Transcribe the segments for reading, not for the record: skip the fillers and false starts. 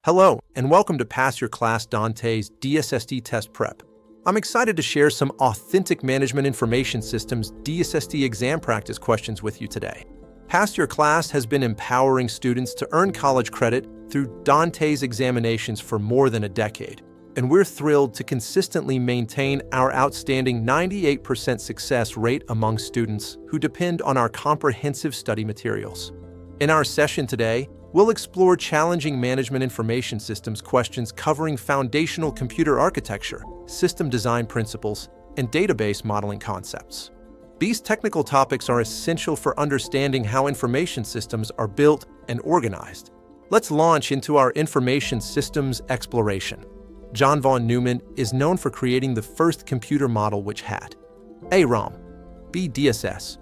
Hello, and welcome to Pass Your Class Dante's DSST Test Prep. I'm excited to share some authentic Management Information Systems DSST exam practice questions with you today. Pass Your Class has been empowering students to earn college credit through Dante's examinations for more than a decade, and we're thrilled to consistently maintain our outstanding 98% success rate among students who depend on our comprehensive study materials. In our session today, we'll explore challenging management information systems questions covering foundational computer architecture, system design principles, and database modeling concepts. These technical topics are essential for understanding how information systems are built and organized. Let's launch into our information systems exploration. John von Neumann is known for creating the first computer model which had A. ROM, B. DSS,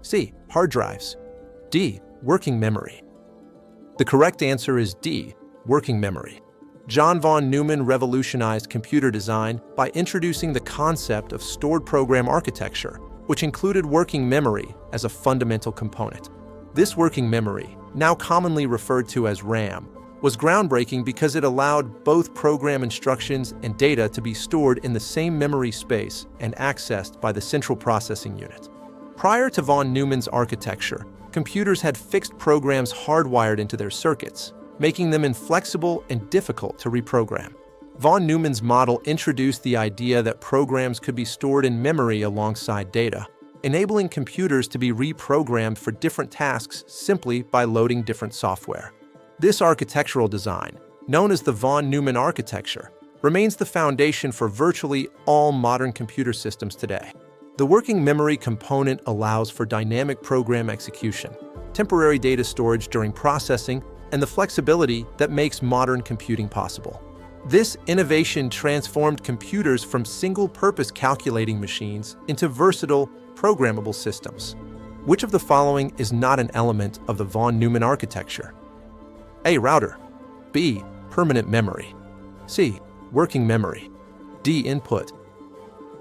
C. hard drives, D. working memory. The correct answer is D, working memory. John von Neumann revolutionized computer design by introducing the concept of stored program architecture, which included working memory as a fundamental component. This working memory, now commonly referred to as RAM, was groundbreaking because it allowed both program instructions and data to be stored in the same memory space and accessed by the central processing unit. Prior to von Neumann's architecture, computers had fixed programs hardwired into their circuits, making them inflexible and difficult to reprogram. Von Neumann's model introduced the idea that programs could be stored in memory alongside data, enabling computers to be reprogrammed for different tasks simply by loading different software. This architectural design, known as the von Neumann architecture, remains the foundation for virtually all modern computer systems today. The working memory component allows for dynamic program execution, temporary data storage during processing, and the flexibility that makes modern computing possible. This innovation transformed computers from single-purpose calculating machines into versatile, programmable systems. Which of the following is not an element of the von Neumann architecture? A. Router, B. permanent memory, C. working memory, D. input.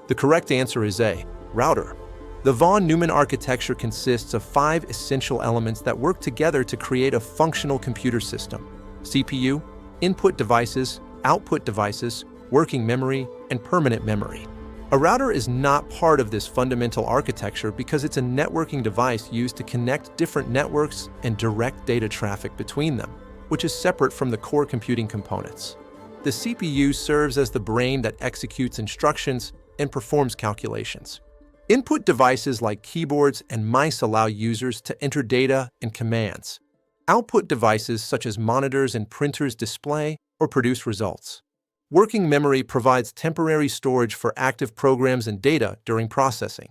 The correct answer is A. Router. The von Neumann architecture consists of 5 essential elements that work together to create a functional computer system: CPU, input devices, output devices, working memory, and permanent memory. A router is not part of this fundamental architecture because it's a networking device used to connect different networks and direct data traffic between them, which is separate from the core computing components. The CPU serves as the brain that executes instructions and performs calculations. Input devices like keyboards and mice allow users to enter data and commands. Output devices such as monitors and printers display or produce results. Working memory provides temporary storage for active programs and data during processing.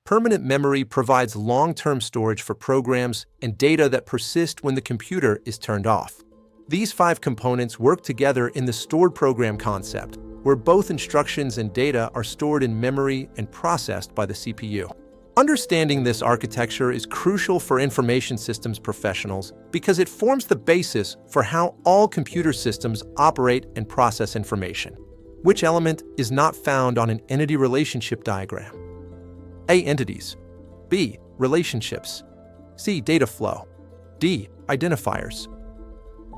Permanent memory provides long-term storage for programs and data that persist when the computer is turned off. These 5 components work together in the stored program concept, where both instructions and data are stored in memory and processed by the CPU. Understanding this architecture is crucial for information systems professionals because it forms the basis for how all computer systems operate and process information. Which element is not found on an entity relationship diagram? A. Entities, B. Relationships, C. Data flow, D. Identifiers.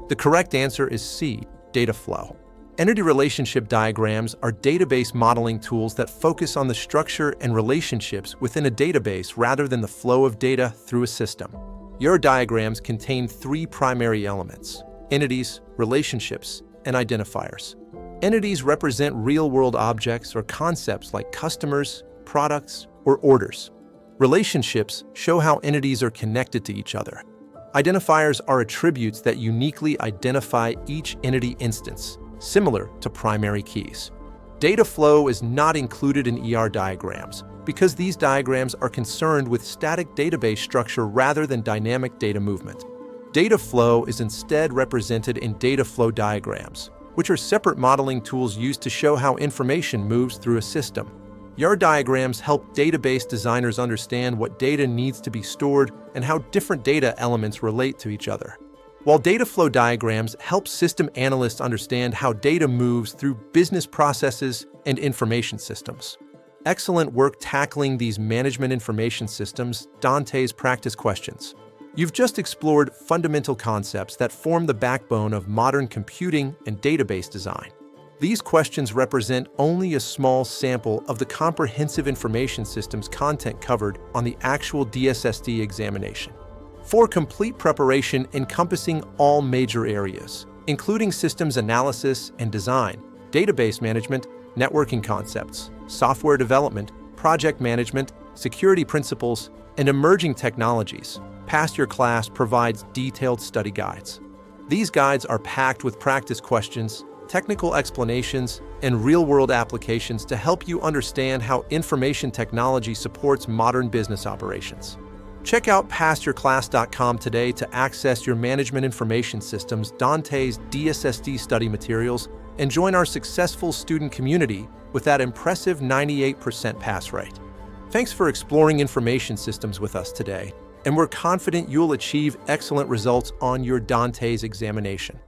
The correct answer is C. Data flow. Entity relationship diagrams are database modeling tools that focus on the structure and relationships within a database rather than the flow of data through a system. Your diagrams contain 3 primary elements: entities, relationships, and identifiers. Entities represent real-world objects or concepts like customers, products, or orders. Relationships show how entities are connected to each other. Identifiers are attributes that uniquely identify each entity instance, similar to primary keys. Data flow is not included in ER diagrams because these diagrams are concerned with static database structure rather than dynamic data movement. Data flow is instead represented in data flow diagrams, which are separate modeling tools used to show how information moves through a system. Your diagrams help database designers understand what data needs to be stored and how different data elements relate to each other. While data flow diagrams help system analysts understand how data moves through business processes and information systems. Excellent work tackling these management information systems Dante's practice questions. You've just explored fundamental concepts that form the backbone of modern computing and database design. These questions represent only a small sample of the comprehensive information systems content covered on the actual DSST examination. For complete preparation encompassing all major areas, including systems analysis and design, database management, networking concepts, software development, project management, security principles, and emerging technologies, PassYourClass provides detailed study guides. These guides are packed with practice questions, technical explanations, and real-world applications to help you understand how information technology supports modern business operations. Check out PassYourClass.com today to access your management information systems Dantes DSST study materials and join our successful student community with that impressive 98% pass rate. Thanks for exploring information systems with us today, and we're confident you'll achieve excellent results on your Dantes examination.